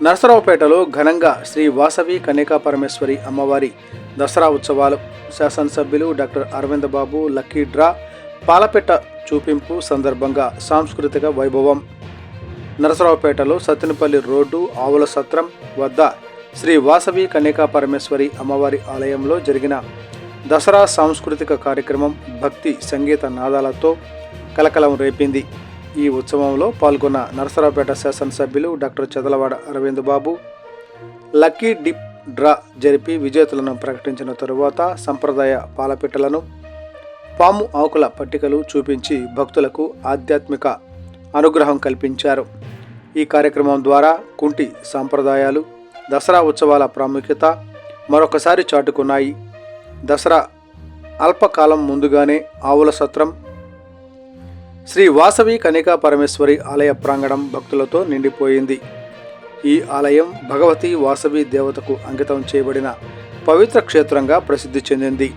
నరసరావుపేటలో ఘనంగా శ్రీ వాసవి కన్యకా పరమేశ్వరి అమ్మవారి దసరా ఉత్సవాలు. శాసనసభ్యులు డాక్టర్ అరవింద్ బాబు లక్కీ డ్రా పాలపెట్ట చూపింపు సందర్భంగా సాంస్కృతిక వైభవం. నరసరావుపేటలో సత్తెనపల్లి రోడ్డు ఆవుల సత్రం వద్ద శ్రీ వాసవి కన్యకా పరమేశ్వరి అమ్మవారి ఆలయంలో జరిగిన దసరా సాంస్కృతిక కార్యక్రమం భక్తి సంగీత నాదాలతో కలకలం రేపింది. ఈ ఉత్సవంలో పాల్గొన్న నరసరావుపేట శాసనసభ్యులు డాక్టర్ చదలవాడ అరవింద్ బాబు లక్కీ డిప్ డ్రా జరిపి విజేతలను ప్రకటించిన తరువాత సంప్రదాయ పాలపిట్టలను, పాము ఆకుల పట్టికలు చూపించి భక్తులకు ఆధ్యాత్మిక అనుగ్రహం కల్పించారు. ఈ కార్యక్రమం ద్వారా కుంటి సాంప్రదాయాలు, దసరా ఉత్సవాల ప్రాముఖ్యత మరొకసారి చాటుకున్నాయి. దసరా అల్పకాలం ముందుగానే ఆవుల సత్రం శ్రీ వాసవి కన్యకా పరమేశ్వరి ఆలయ ప్రాంగణం భక్తులతో నిండిపోయింది. ఈ ఆలయం భగవతి వాసవి దేవతకు అంకితం చేయబడిన పవిత్ర క్షేత్రంగా ప్రసిద్ధి చెందింది.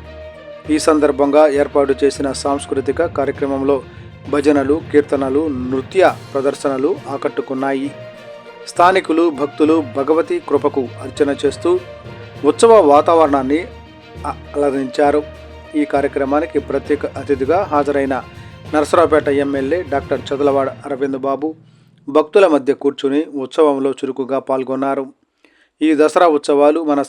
ఈ సందర్భంగా ఏర్పాటు చేసిన సాంస్కృతిక కార్యక్రమంలో భజనలు, కీర్తనలు, నృత్య ప్రదర్శనలు ఆకట్టుకున్నాయి. స్థానికులు, భక్తులు భగవతి కృపకు అర్చన చేస్తూ ఉత్సవ వాతావరణాన్ని అలరించారు. ఈ కార్యక్రమానికి ప్రత్యేక అతిథిగా హాజరైన నరసరావుపేట ఎమ్మెల్యే డాక్టర్ చదలవాడ అరవింద్ బాబు భక్తుల మధ్య కూర్చుని ఉత్సవంలో చురుకుగా పాల్గొన్నారు. ఈ దసరా ఉత్సవాలు మన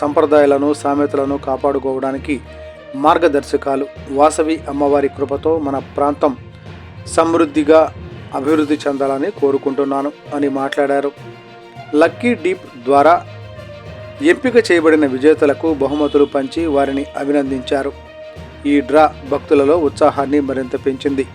సంప్రదాయాలను, సామెతలను కాపాడుకోవడానికి మార్గదర్శకాలు. వాసవి అమ్మవారి కృపతో మన ప్రాంతం సమృద్ధిగా అభివృద్ధి చెందాలని కోరుకుంటున్నాను అని మాట్లాడారు. లక్కీ డీప్ ద్వారా ఎంపిక చేయబడిన విజేతలకు బహుమతులు పంచి వారిని అభినందించారు. ఈ డ్రా భక్తులలో ఉత్సాహాన్ని మరింత పెంచింది.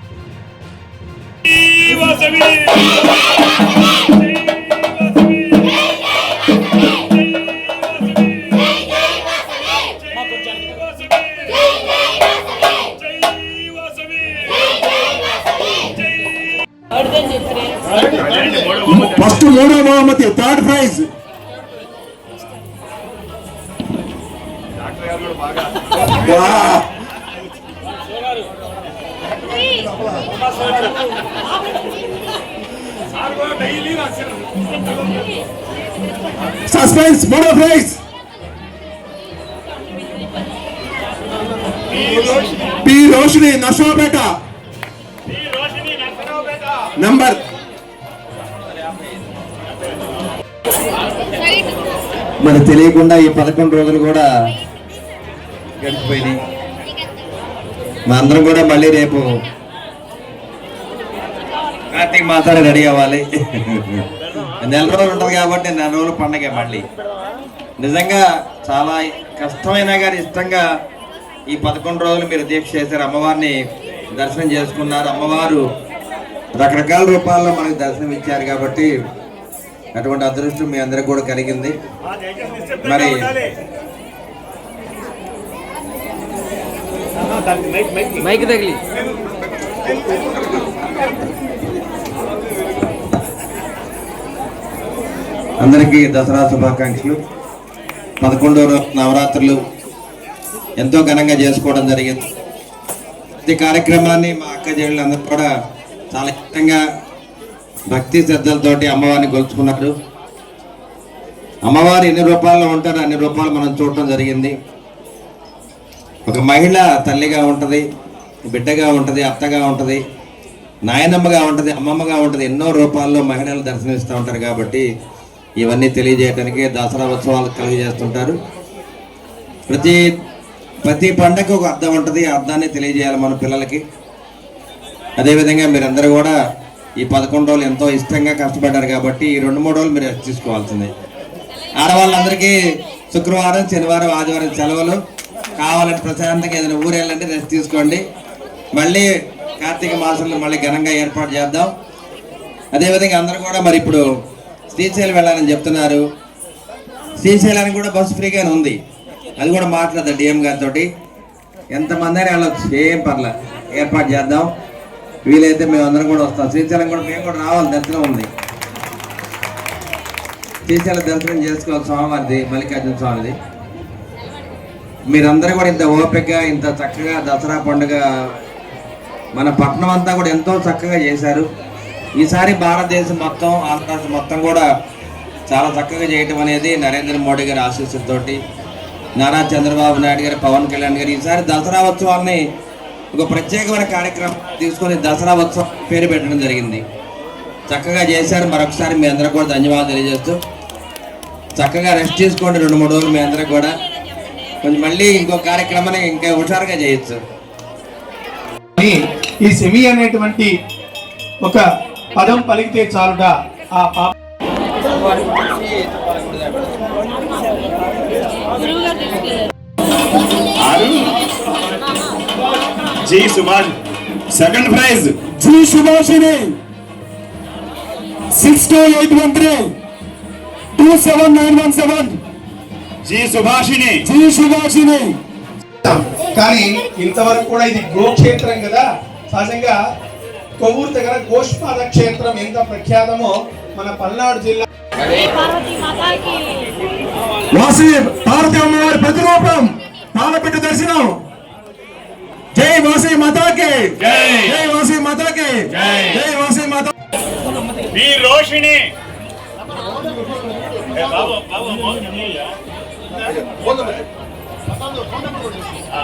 ఫస్ట్ మూడో బహుమతి, థర్డ్ ప్రైజ్ సస్పెన్స్. మూడో prize P Roshini Narasaraopet number. మరి తెలియకుండా ఈ 11 రోజులు కూడా గడిచిపోయినాయి. మా అందరం కూడా మళ్ళీ రేపు కార్తీక మాసాన్ని రెడీ అవ్వాలి. నెల రోజులు ఉంటుంది కాబట్టి నెల రోజులు పండగ. మళ్ళీ నిజంగా చాలా కష్టమైనా కానీ ఇష్టంగా ఈ 11 రోజులు మీరు దీక్ష చేశారు. అమ్మవారిని దర్శనం చేసుకున్నారు. అమ్మవారు రకరకాల రూపాల్లో మనకు దర్శనం ఇచ్చారు కాబట్టి అటువంటి అదృష్టం మీ అందరికి కూడా కలిగింది. మరి మైక్ తగిలి అందరికీ దసరా శుభాకాంక్షలు. 11వ నవరాత్రులు ఎంతో ఘనంగా చేసుకోవడం జరిగింది. ఈ కార్యక్రమాన్ని మా అక్క చెల్లెళ్ళందరూ కూడా చాలా ఇష్టంగా భక్తి శ్రద్ధలతోటి అమ్మవారిని కొలుచుకున్నారు. అమ్మవారు ఎన్ని రూపాల్లో ఉంటారో అన్ని రూపాలు మనం చూడటం జరిగింది. ఒక మహిళ తల్లిగా ఉంటుంది, బిడ్డగా ఉంటుంది, అత్తగా ఉంటుంది, నాయనమ్మగా ఉంటుంది, అమ్మమ్మగా ఉంటుంది. ఎన్నో రూపాల్లో మహిళలు దర్శనమిస్తూ ఉంటారు. కాబట్టి ఇవన్నీ తెలియజేయడానికి దసరా ఉత్సవాలు కలిగజేస్తుంటారు. ప్రతి పండగకు ఒక అర్థం ఉంటుంది. ఆ అర్థాన్ని తెలియజేయాలి మన పిల్లలకి. అదేవిధంగా మీరందరూ కూడా ఈ 11 రోజులు ఎంతో ఇష్టంగా కష్టపడ్డారు కాబట్టి ఈ 2-3 రోజులు మీరు రెస్ట్ తీసుకోవాల్సిందే. ఆడవాళ్ళందరికీ శుక్రవారం, శనివారం, ఆదివారం సెలవులు. కావాలంటే ప్రశాంతంగా ఏదైనా ఊరు వెళ్ళండి, రెస్ట్ తీసుకోండి. మళ్ళీ కార్తీక మాసంలో మళ్ళీ ఘనంగా ఏర్పాటు చేద్దాం. అదేవిధంగా అందరూ కూడా మరి ఇప్పుడు శ్రీశైలం వెళ్ళాలని చెప్తున్నారు. శ్రీశైలానికి కూడా బస్సు ఫ్రీగానే ఉంది. అది కూడా మాట్లాడదాం డిఎం గారితో. ఎంతమంది అయినా వెళ్ళొచ్చు, ఏం పర్లేదు, ఏర్పాటు చేద్దాం. వీలైతే మేము అందరం కూడా వస్తాం. శ్రీశైలం కూడా మేము కూడా రావాలి, దర్శనం ఉంది. శ్రీశైలం దర్శనం చేసుకోవాలి స్వామివారిది, మల్లికార్జున స్వామిది. మీరందరూ కూడా ఇంత ఓపికగా ఇంత చక్కగా దసరా పండుగ మన పట్టణం అంతా కూడా ఎంతో చక్కగా చేశారు. ఈసారి భారతదేశం మొత్తం ఆంధ్ర మొత్తం కూడా చాలా చక్కగా చేయటం అనేది నరేంద్ర మోడీ గారి ఆశీస్సులతోటి, నారా చంద్రబాబు నాయుడు గారు, పవన్ కళ్యాణ్ గారు ఈసారి దసరా ఉత్సవాన్ని ఒక ప్రత్యేకమైన కార్యక్రమం తీసుకొని దసరా ఉత్సవం పేరు పెట్టడం జరిగింది. చక్కగా చేశారు. మరొకసారి మీ అందరూ కూడా ధన్యవాదాలు తెలియజేస్తూ చక్కగా రెస్ట్ చేసుకోండి. 2-3 రోజులు మీ అందరూ కూడా కొంచెం మళ్ళీ ఇంకో కార్యక్రమాన్ని ఇంకా హుషారుగా చేయొచ్చు. ఈ సెమి అనేటువంటి ఒక పదం పలికితే చాలుట ఆ పాప G Subhash. Second prize G Subhashini 62813 27917. G Subhashini. కానీ ఇంతవరకు కూడా ఇది గోక్షేత్రం కదా. సహజంగా కొవ్వూరు దగ్గర గోష్పాద క్షేత్రం ఎంత ప్రఖ్యాతమో మన పల్నాడు జిల్లా వాసి పార్వతి అమ్మవారి ప్రతిరూపం పాలపెట్టు దర్శనం. జై వాసి మాతాకి జై వాసి మాతాకి జై వాసి మాతా. ఈ Roshini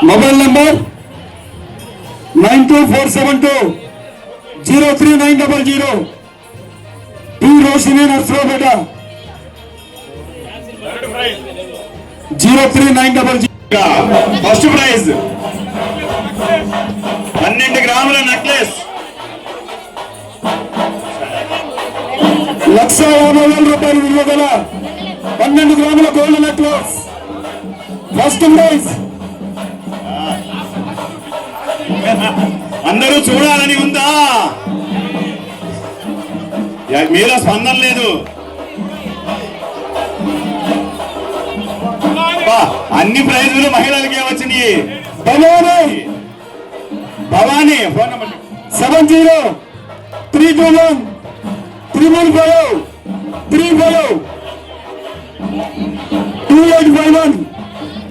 mobile number 9247203900. T Roshini Narsaraopet 03900. First prize 12 గ్రాముల నెక్లెస్ 1,50,000 రూపాయలు విలువ గల 12 గ్రాముల గోల్డ్ నెక్లెస్ ఫస్ట్ ప్రైజ్. అందరూ చూడాలని ఉందా? మీలో స్పందన లేదు. అన్ని ప్రైజులు మహిళలకే వచ్చినాయి. Bhavani phone number 7032135355 2851.